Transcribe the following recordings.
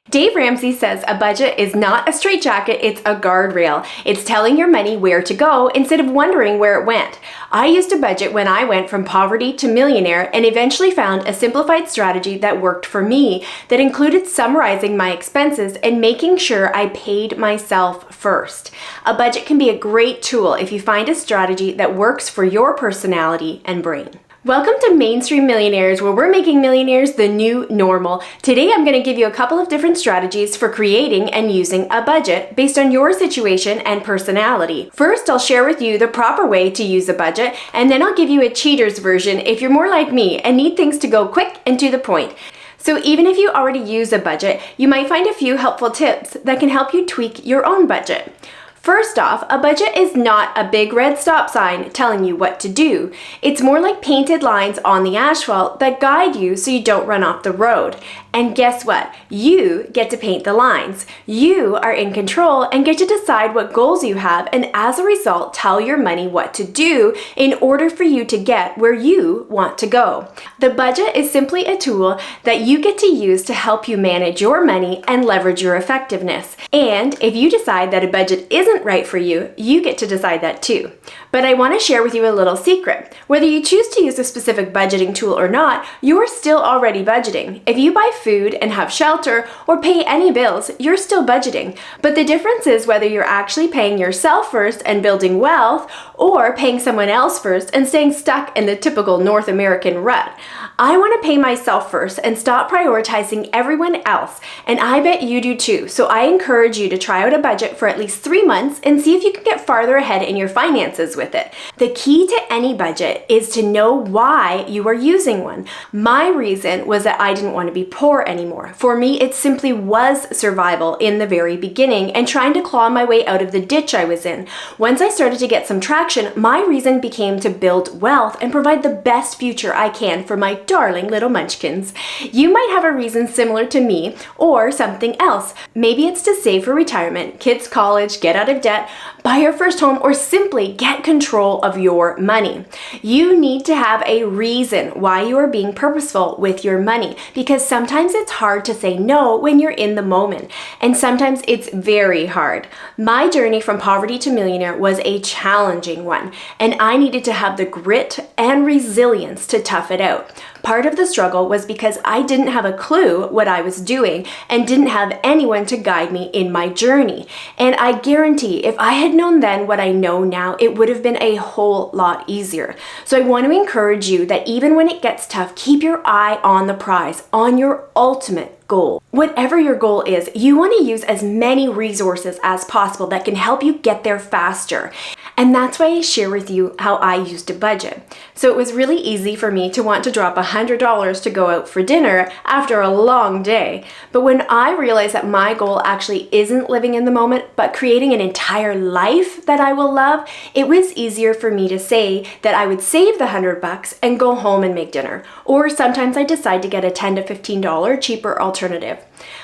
Dave Ramsey says a budget is not a straitjacket, it's a guardrail. It's telling your money where to go instead of wondering where it went. I used a budget when I went from poverty to millionaire and eventually found a simplified strategy that worked for me that included summarizing my expenses and making sure I paid myself first. A budget can be a great tool if you find a strategy that works for your personality and brain. Welcome to Mainstream Millionaires, where we're making millionaires the new normal. Today I'm going to give you a couple of different strategies for creating and using a budget based on your situation and personality. First, I'll share with you the proper way to use a budget, and then I'll give you a cheater's version if you're more like me and need things to go quick and to the point. So even if you already use a budget, you might find a few helpful tips that can help you tweak your own budget. First off, a budget is not a big red stop sign telling you what to do. It's more like painted lines on the asphalt that guide you so you don't run off the road. And guess what? You get to paint the lines. You are in control and get to decide what goals you have, and as a result, tell your money what to do in order for you to get where you want to go. The budget is simply a tool that you get to use to help you manage your money and leverage your effectiveness. And if you decide that a budget isn't right for you, you get to decide that too. But I want to share with you a little secret. Whether you choose to use a specific budgeting tool or not, you're still already budgeting. If you buy food and have shelter or pay any bills, you're still budgeting. But the difference is whether you're actually paying yourself first and building wealth, or paying someone else first and staying stuck in the typical North American rut. I want to pay myself first and stop prioritizing everyone else, and I bet you do too. So I encourage you to try out a budget for at least 3 months and see if you can get farther ahead in your finances with it. The key to any budget is to know why you are using one. My reason was that I didn't want to be poor anymore. For me, it simply was survival in the very beginning and trying to claw my way out of the ditch I was in. Once I started to get some traction, my reason became to build wealth and provide the best future I can for my darling little munchkins. You might have a reason similar to me or something else. Maybe it's to save for retirement, kids' college, get out of debt, buy your first home, or simply get control of your money. You need to have a reason why you are being purposeful with your money, because sometimes it's hard to say no when you're in the moment, and sometimes it's very hard. My journey from poverty to millionaire was a challenging one, and I needed to have the grit and resilience to tough it out. Part of the struggle was because I didn't have a clue what I was doing and didn't have anyone to guide me in my journey. And I guarantee if I had known then what I know now, it would have been a whole lot easier. So I want to encourage you that even when it gets tough, keep your eye on the prize, on your ultimate goal. Whatever your goal is, you want to use as many resources as possible that can help you get there faster. And that's why I share with you how I used a budget. So it was really easy for me to want to drop $100 to go out for dinner after a long day. But when I realized that my goal actually isn't living in the moment, but creating an entire life that I will love, it was easier for me to say that I would save the $100 and go home and make dinner. Or sometimes I decide to get a $10 to $15 cheaper alternative.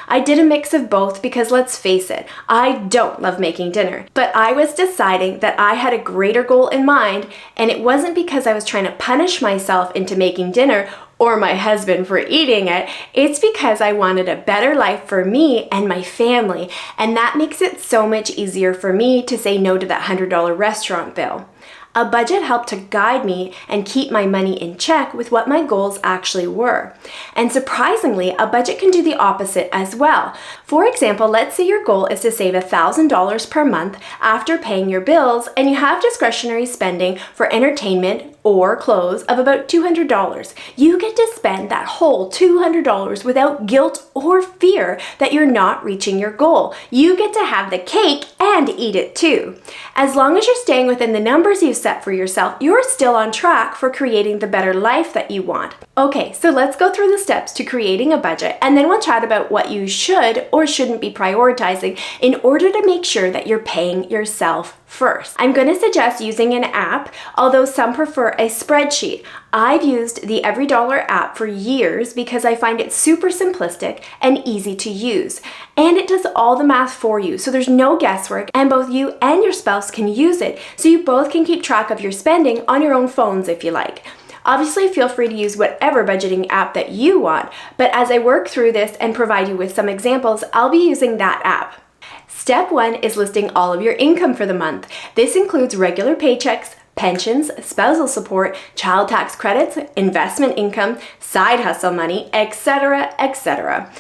I did a mix of both because let's face it, I don't love making dinner, but I was deciding that I had a greater goal in mind, and it wasn't because I was trying to punish myself into making dinner or my husband for eating it. It's because I wanted a better life for me and my family, and that makes it so much easier for me to say no to that $100 restaurant bill. A budget helped to guide me and keep my money in check with what my goals actually were. And surprisingly, a budget can do the opposite as well. For example, let's say your goal is to save $1,000 per month after paying your bills, and you have discretionary spending for entertainment or clothes of about $200. You get to spend that whole $200 without guilt or fear that you're not reaching your goal. You get to have the cake and eat it too. As long as you're staying within the numbers you've set for yourself, you're still on track for creating the better life that you want. Okay, so let's go through the steps to creating a budget, and then we'll chat about what you should or shouldn't be prioritizing in order to make sure that you're paying yourself first. I'm going to suggest using an app, although some prefer a spreadsheet. I've used the Every Dollar app for years because I find it super simplistic and easy to use. And it does all the math for you, so there's no guesswork, and both you and your spouse can use it, so you both can keep track of your spending on your own phones if you like. Obviously, feel free to use whatever budgeting app that you want, but as I work through this and provide you with some examples, I'll be using that app. Step 1 is listing all of your income for the month. This includes regular paychecks, pensions, spousal support, child tax credits, investment income, side hustle money, etc., etc.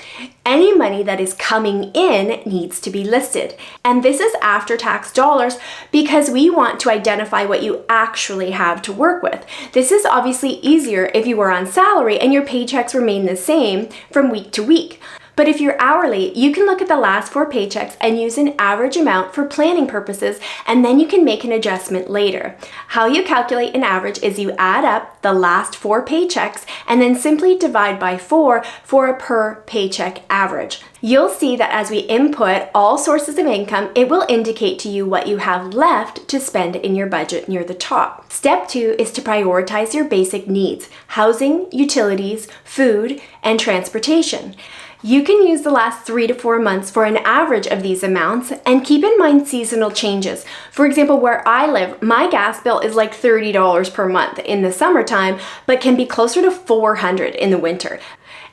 Any money that is coming in needs to be listed. And this is after tax dollars because we want to identify what you actually have to work with. This is obviously easier if you are on salary and your paychecks remain the same from week to week. But if you're hourly, you can look at the last 4 paychecks and use an average amount for planning purposes, and then you can make an adjustment later. How you calculate an average is you add up the last 4 paychecks and then simply divide by 4 for a per paycheck average. You'll see that as we input all sources of income, it will indicate to you what you have left to spend in your budget near the top. Step 2 is to prioritize your basic needs: housing, utilities, food, and transportation. You can use the last 3 to 4 months for an average of these amounts and keep in mind seasonal changes. For example, where I live, my gas bill is like $30 per month in the summertime, but can be closer to $400 in the winter.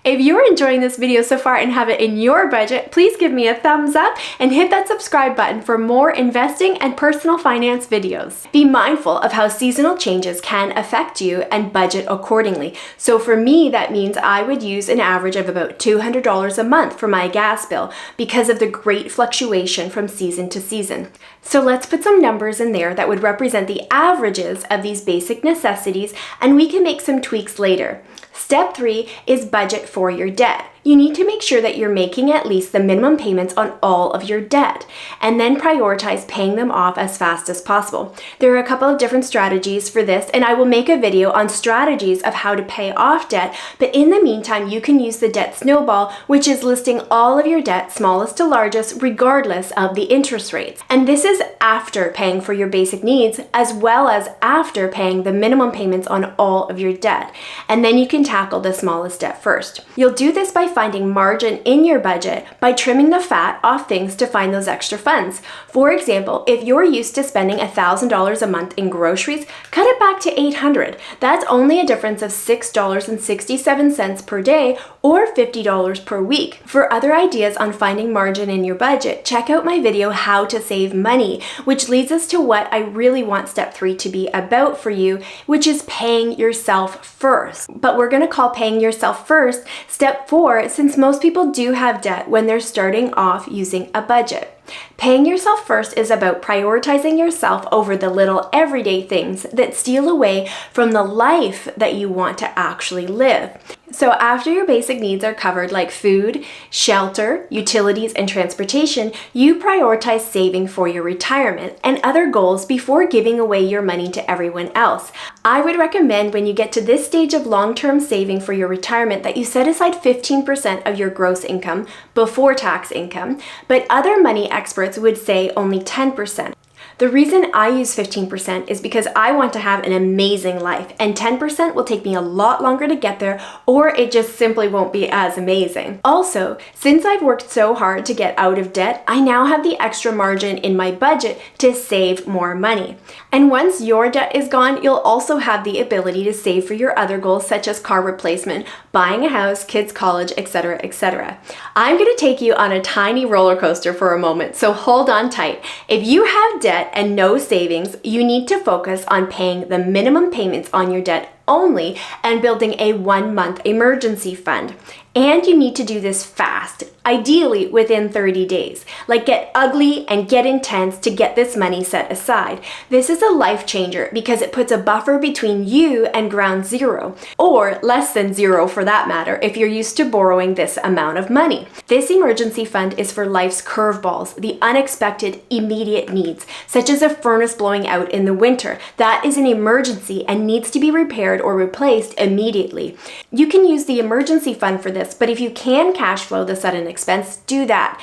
If you're enjoying this video so far and have it in your budget, please give me a thumbs up and hit that subscribe button for more investing and personal finance videos. Be mindful of how seasonal changes can affect you and budget accordingly. So for me, that means I would use an average of about $200 a month for my gas bill because of the great fluctuation from season to season. So let's put some numbers in there that would represent the averages of these basic necessities, and we can make some tweaks later. Step 3 is budget for your debt. You need to make sure that you're making at least the minimum payments on all of your debt, and then prioritize paying them off as fast as possible. There are a couple of different strategies for this, and I will make a video on strategies of how to pay off debt, but in the meantime, you can use the debt snowball, which is listing all of your debt, smallest to largest, regardless of the interest rates. And this is after paying for your basic needs, as well as after paying the minimum payments on all of your debt. And then you can tackle the smallest debt first. You'll do this by finding margin in your budget by trimming the fat off things to find those extra funds. For example, if you're used to spending $1,000 a month in groceries, cut it back to $800. That's only a difference of $6.67 per day or $50 per week. For other ideas on finding margin in your budget, check out my video, How to Save Money, which leads us to what I really want step 3 to be about for you, which is paying yourself first. But we're going to call paying yourself first step 4, since most people do have debt when they're starting off using a budget. Paying yourself first is about prioritizing yourself over the little everyday things that steal away from the life that you want to actually live. So after your basic needs are covered, like food, shelter, utilities, and transportation, you prioritize saving for your retirement and other goals before giving away your money to everyone else. I would recommend when you get to this stage of long-term saving for your retirement that you set aside 15% of your gross income before tax income, but other money experts would say only 10%. The reason I use 15% is because I want to have an amazing life, and 10% will take me a lot longer to get there, or it just simply won't be as amazing. Also, since I've worked so hard to get out of debt, I now have the extra margin in my budget to save more money. And once your debt is gone, you'll also have the ability to save for your other goals, such as car replacement, buying a house, kids' college, etc., etc. I'm going to take you on a tiny roller coaster for a moment, so hold on tight. If you have debt and no savings, you need to focus on paying the minimum payments on your debt only and building a 1-month emergency fund. And you need to do this fast, ideally within 30 days. Like, get ugly and get intense to get this money set aside. This is a life changer because it puts a buffer between you and ground zero, or less than zero for that matter, if you're used to borrowing this amount of money. This emergency fund is for life's curveballs, the unexpected immediate needs, such as a furnace blowing out in the winter. That is an emergency and needs to be repaired or replaced immediately. You can use the emergency fund for this, but if you can cash flow the sudden expense, do that.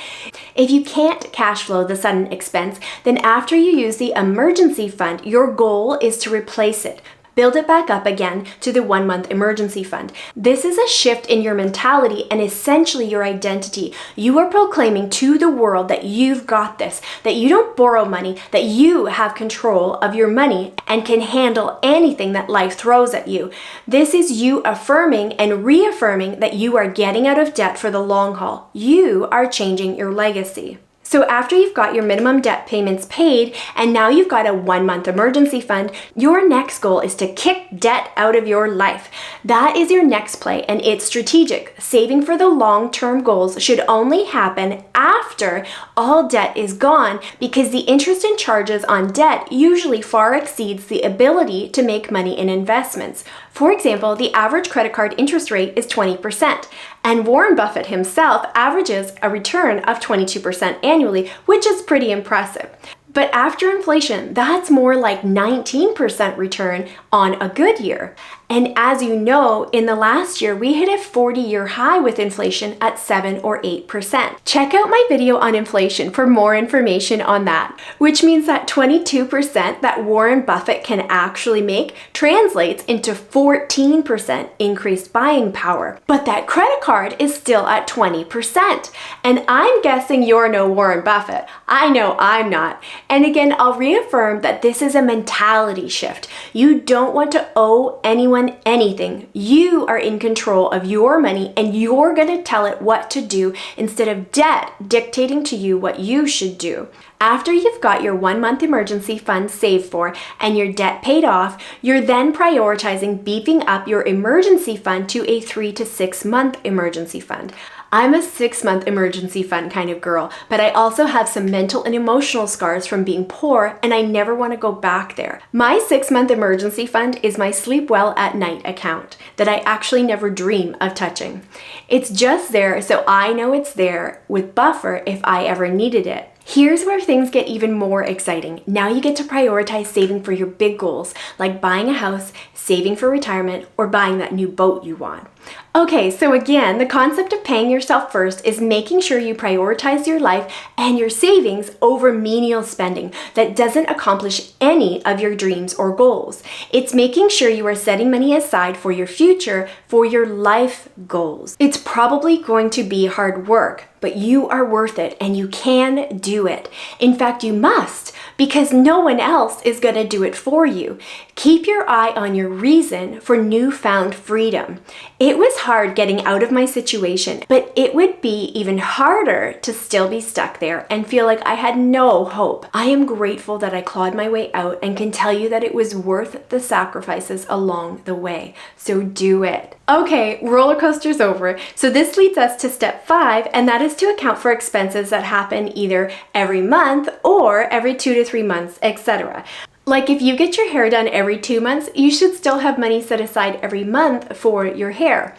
If you can't cash flow the sudden expense, then after you use the emergency fund, your goal is to replace it. build it back up again to the 1-month emergency fund. This is a shift in your mentality and essentially your identity. You are proclaiming to the world that you've got this, that you don't borrow money, that you have control of your money and can handle anything that life throws at you. This is you affirming and reaffirming that you are getting out of debt for the long haul. You are changing your legacy. So after you've got your minimum debt payments paid and now you've got a 1-month emergency fund, your next goal is to kick debt out of your life. That is your next play, and it's strategic. Saving for the long-term goals should only happen after all debt is gone, because the interest and charges on debt usually far exceeds the ability to make money in investments. For example, the average credit card interest rate is 20%, and Warren Buffett himself averages a return of 22% annually, which is pretty impressive. But after inflation, that's more like 19% return on a good year. And as you know, in the last year, we hit a 40-year high with inflation at 7 or 8%. Check out my video on inflation for more information on that, which means that 22% that Warren Buffett can actually make translates into 14% increased buying power. But that credit card is still at 20%. And I'm guessing you're no Warren Buffett. I know I'm not. And again, I'll reaffirm that this is a mentality shift. You don't want to owe anyone anything. You are in control of your money and you're going to tell it what to do instead of debt dictating to you what you should do. After you've got your 1-month emergency fund saved for and your debt paid off, you're then prioritizing beefing up your emergency fund to a 3 to 6 month emergency fund. I'm a 6-month emergency fund kind of girl, but I also have some mental and emotional scars from being poor, and I never want to go back there. My 6-month emergency fund is my sleep well at night account that I actually never dream of touching. It's just there so I know it's there with buffer if I ever needed it. Here's where things get even more exciting. Now you get to prioritize saving for your big goals, like buying a house, saving for retirement, or buying that new boat you want. Okay, so again, the concept of paying yourself first is making sure you prioritize your life and your savings over menial spending that doesn't accomplish any of your dreams or goals. It's making sure you are setting money aside for your future, for your life goals. It's probably going to be hard work, but you are worth it and you can do it. In fact, you must, because no one else is going to do it for you. Keep your eye on your reason for newfound freedom. It was hard getting out of my situation, but it would be even harder to still be stuck there and feel like I had no hope. I am grateful that I clawed my way out and can tell you that it was worth the sacrifices along the way. So do it. Okay, roller coaster's over. So this leads us to step 5, and that is to account for expenses that happen either every month or every 2 to 3 months, etc. Like if you get your hair done every 2 months, you should still have money set aside every month for your hair.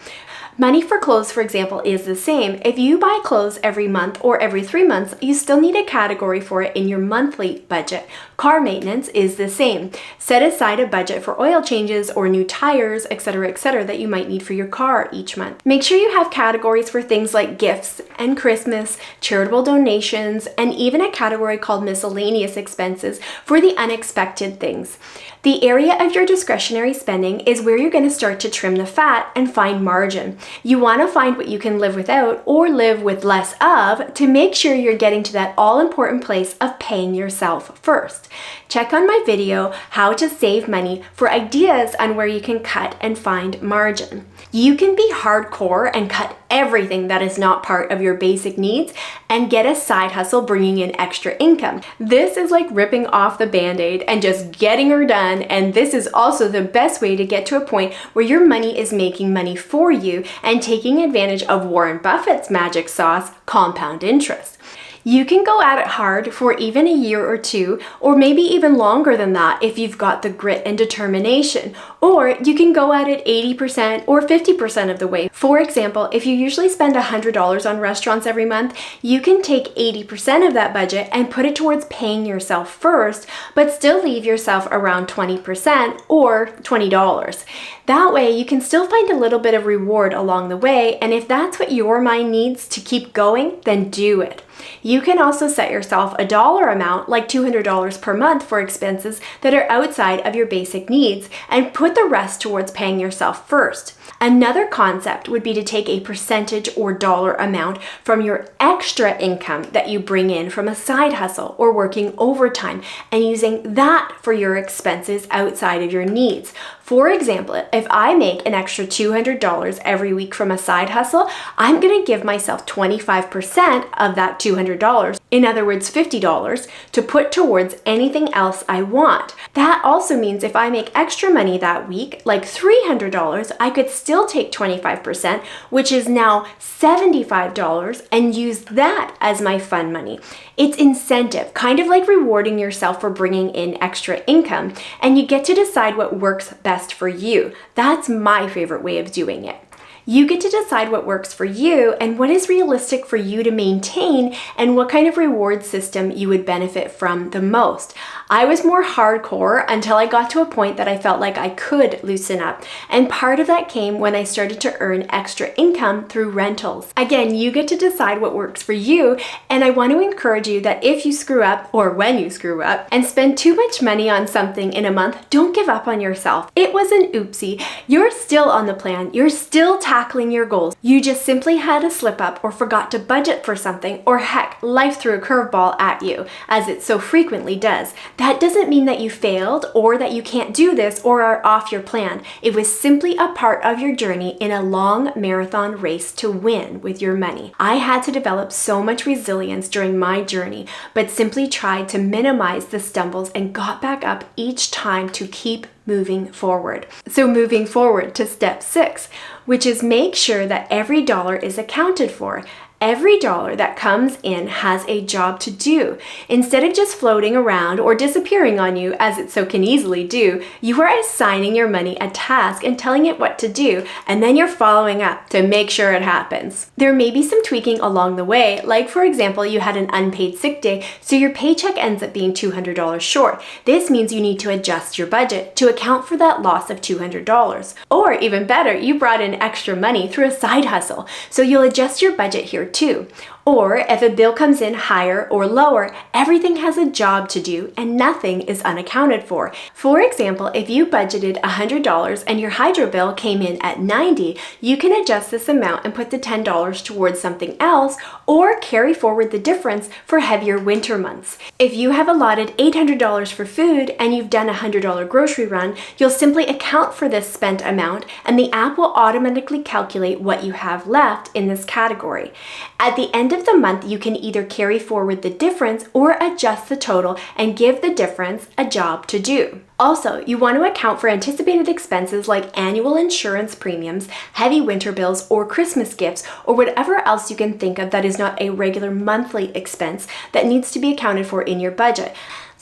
Money for clothes, for example, is the same. If you buy clothes every month or every 3 months, you still need a category for it in your monthly budget. Car maintenance is the same. Set aside a budget for oil changes or new tires, etc., that you might need for your car each month. Make sure you have categories for things like gifts and Christmas, charitable donations, and even a category called miscellaneous expenses for the unexpected things. The area of your discretionary spending is where you're going to start to trim the fat and find margin. You want to find what you can live without or live with less of to make sure you're getting to that all-important place of paying yourself first. Check on my video, How to Save Money, for ideas on where you can cut and find margin. You can be hardcore and cut everything that is not part of your basic needs and get a side hustle bringing in extra income. This is like ripping off the band-aid and just getting her done, and this is also the best way to get to a point where your money is making money for you and taking advantage of Warren Buffett's magic sauce, compound interest. You can go at it hard for even a year or 2, or maybe even longer than that if you've got the grit and determination. Or you can go at it 80% or 50% of the way. For example, if you usually spend $100 on restaurants every month, you can take 80% of that budget and put it towards paying yourself first, but still leave yourself around 20% or $20. That way you can still find a little bit of reward along the way, and if that's what your mind needs to keep going, then do it. You can also set yourself a dollar amount, like $200 per month, for expenses that are outside of your basic needs, and put the rest towards paying yourself first. Another concept would be to take a percentage or dollar amount from your extra income that you bring in from a side hustle or working overtime and using that for your expenses outside of your needs. For example, if I make an extra $200 every week from a side hustle, I'm going to give myself 25% of that $200, in other words, $50, to put towards anything else I want. That also means if I make extra money that week, like $300, I could still take 25%, which is now $75, and use that as my fun money. It's incentive, kind of like rewarding yourself for bringing in extra income, and you get to decide what works best for you. That's my favorite way of doing it. You get to decide what works for you and what is realistic for you to maintain and what kind of reward system you would benefit from the most. I was more hardcore until I got to a point that I felt like I could loosen up. And part of that came when I started to earn extra income through rentals. Again, you get to decide what works for you. And I want to encourage you that if you screw up, or when you screw up, and spend too much money on something in a month, don't give up on yourself. It was an oopsie. You're still on the plan. You're still tackling your goals. You just simply had a slip up or forgot to budget for something, or heck, life threw a curveball at you, as it so frequently does. That doesn't mean that you failed or that you can't do this or are off your plan. It was simply a part of your journey in a long marathon race to win with your money. I had to develop so much resilience during my journey, but simply tried to minimize the stumbles and got back up each time to keep moving forward. So moving forward to step 6, which is make sure that every dollar is accounted for. Every dollar that comes in has a job to do. Instead of just floating around or disappearing on you, as it so can easily do, you are assigning your money a task and telling it what to do, and then you're following up to make sure it happens. There may be some tweaking along the way, like for example, you had an unpaid sick day, so your paycheck ends up being $200 short. This means you need to adjust your budget to account for that loss of $200. Or even better, you brought in extra money through a side hustle, so you'll adjust your budget here too. Or if a bill comes in higher or lower, everything has a job to do and nothing is unaccounted for. For example, if you budgeted $100 and your hydro bill came in at $90, you can adjust this amount and put the $10 towards something else, or carry forward the difference for heavier winter months. If you have allotted $800 for food and you've done a $100 grocery run, you'll simply account for this spent amount and the app will automatically calculate what you have left in this category. At the end of the month, you can either carry forward the difference or adjust the total and give the difference a job to do. Also, you want to account for anticipated expenses like annual insurance premiums, heavy winter bills, or Christmas gifts, or whatever else you can think of that is not a regular monthly expense that needs to be accounted for in your budget.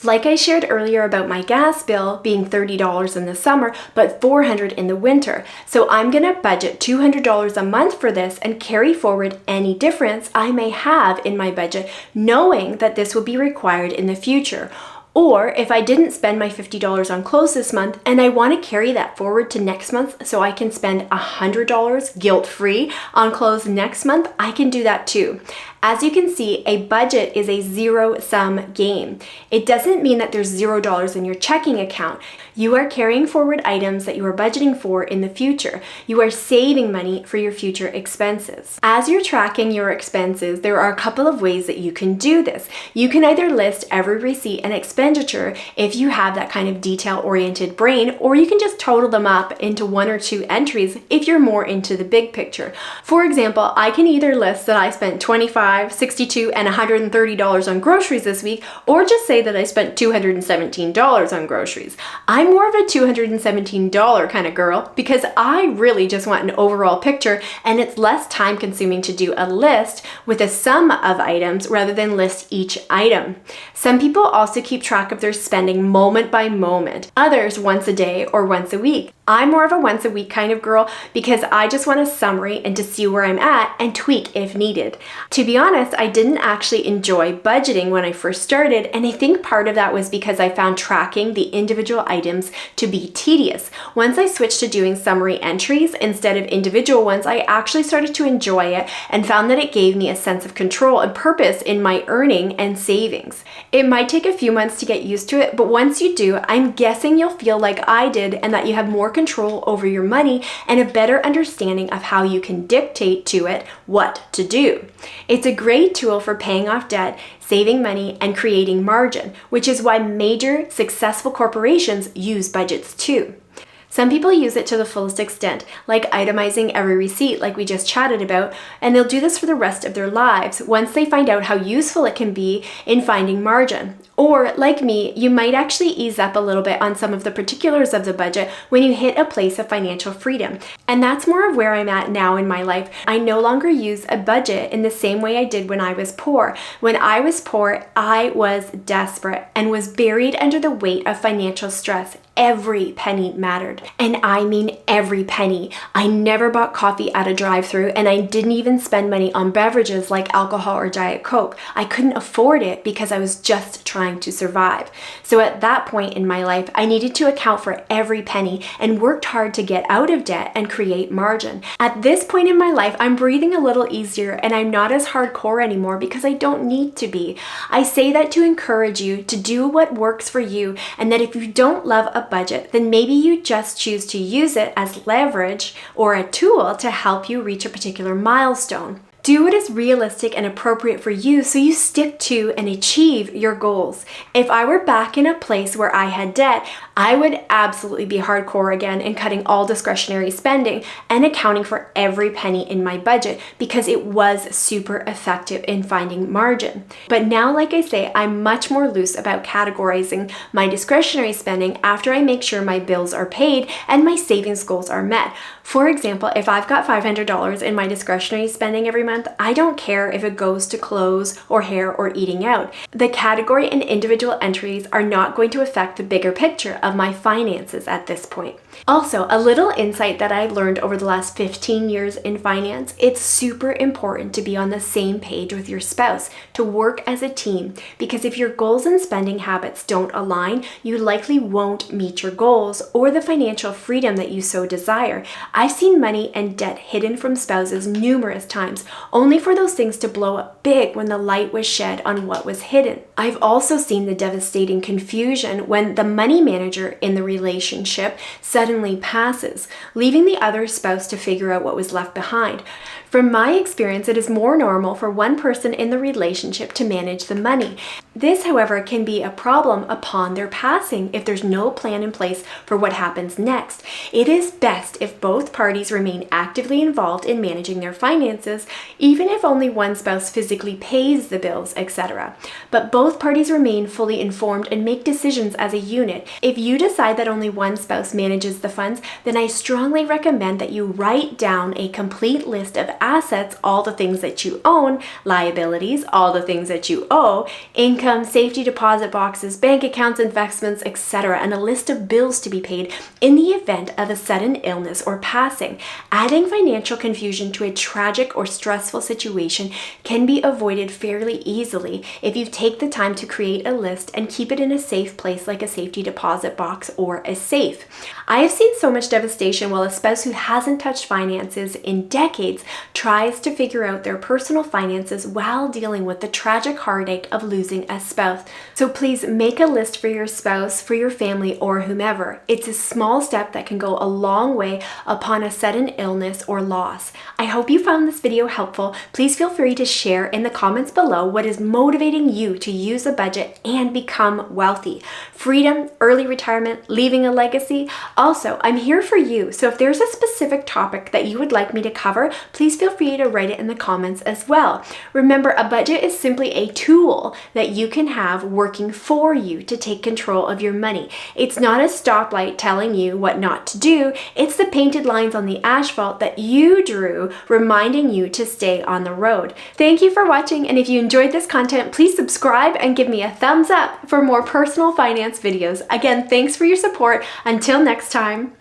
Like I shared earlier about my gas bill being $30 in the summer, but $400 in the winter. So I'm going to budget $200 a month for this and carry forward any difference I may have in my budget, knowing that this will be required in the future. Or if I didn't spend my $50 on clothes this month and I want to carry that forward to next month so I can spend $100 guilt-free on clothes next month, I can do that too. As you can see, a budget is a zero-sum game. It doesn't mean that there's $0 in your checking account. You are carrying forward items that you are budgeting for in the future. You are saving money for your future expenses. As you're tracking your expenses, there are a couple of ways that you can do this. You can either list every receipt and expenditure if you have that kind of detail-oriented brain, or you can just total them up into 1 or 2 entries if you're more into the big picture. For example, I can either list that I spent $25, $62, and $130 on groceries this week, or just say that I spent $217 on groceries. I'm more of a $217 kind of girl because I really just want an overall picture, and it's less time consuming to do a list with a sum of items rather than list each item. Some people also keep track of their spending moment by moment, others once a day or once a week. I'm more of a once a week kind of girl because I just want a summary and to see where I'm at and tweak if needed. To be honest, I didn't actually enjoy budgeting when I first started, and I think part of that was because I found tracking the individual items to be tedious. Once I switched to doing summary entries instead of individual ones, I actually started to enjoy it and found that it gave me a sense of control and purpose in my earning and savings. It might take a few months to get used to it, but once you do, I'm guessing you'll feel like I did and that you have more control over your money and a better understanding of how you can dictate to it what to do. It's a great tool for paying off debt, saving money, and creating margin, which is why major successful corporations use budgets too. Some people use it to the fullest extent, like itemizing every receipt like we just chatted about, and they'll do this for the rest of their lives once they find out how useful it can be in finding margin. Or, like me, you might actually ease up a little bit on some of the particulars of the budget when you hit a place of financial freedom. And that's more of where I'm at now in my life. I no longer use a budget in the same way I did when I was poor. When I was poor, I was desperate and was buried under the weight of financial stress. Every penny mattered. And I mean every penny. I never bought coffee at a drive-thru, and I didn't even spend money on beverages like alcohol or Diet Coke. I couldn't afford it because I was just trying to survive. So at that point in my life, I needed to account for every penny and worked hard to get out of debt and create margin. At this point in my life, I'm breathing a little easier and I'm not as hardcore anymore because I don't need to be. I say that to encourage you to do what works for you, and that if you don't love a budget, then maybe you just choose to use it as leverage or a tool to help you reach a particular milestone. Do what is realistic and appropriate for you so you stick to and achieve your goals. If I were back in a place where I had debt, I would absolutely be hardcore again in cutting all discretionary spending and accounting for every penny in my budget because it was super effective in finding margin. But now, like I say, I'm much more loose about categorizing my discretionary spending after I make sure my bills are paid and my savings goals are met. For example, if I've got $500 in my discretionary spending every month, I don't care if it goes to clothes or hair or eating out. The category and individual entries are not going to affect the bigger picture of my finances at this point. Also, a little insight that I've learned over the last 15 years in finance, it's super important to be on the same page with your spouse, to work as a team, because if your goals and spending habits don't align, you likely won't meet your goals or the financial freedom that you so desire. I've seen money and debt hidden from spouses numerous times, only for those things to blow up big when the light was shed on what was hidden. I've also seen the devastating confusion when the money manager in the relationship suddenly passes, leaving the other spouse to figure out what was left behind. From my experience, it is more normal for one person in the relationship to manage the money. This, however, can be a problem upon their passing if there's no plan in place for what happens next. It is best if both parties remain actively involved in managing their finances, even if only one spouse physically pays the bills, etc. But both parties remain fully informed and make decisions as a unit. If you decide that only one spouse manages the funds, then I strongly recommend that you write down a complete list of assets, all the things that you own, liabilities, all the things that you owe, income, safety deposit boxes, bank accounts, investments, etc., and a list of bills to be paid in the event of a sudden illness or passing. Adding financial confusion to a tragic or stressful situation can be avoided fairly easily if you take the time to create a list and keep it in a safe place like a safety deposit box or a safe. I have seen so much devastation while a spouse who hasn't touched finances in decades tries to figure out their personal finances while dealing with the tragic heartache of losing a spouse. So please make a list for your spouse, for your family, or whomever. It's a small step that can go a long way upon a sudden illness or loss. I hope you found this video helpful. Please feel free to share in the comments below what is motivating you to use a budget and become wealthy. Freedom, early retirement, leaving a legacy. Also, I'm here for you. So if there's a specific topic that you would like me to cover, please feel free to write it in the comments as well. Remember, a budget is simply a tool that you can have working for you to take control of your money. It's not a stoplight telling you what not to do. It's the painted lines on the asphalt that you drew, reminding you to stay on the road. Thank you for watching, and if you enjoyed this content, please subscribe and give me a thumbs up for more personal finance videos. Again, thanks for your support. Until next time.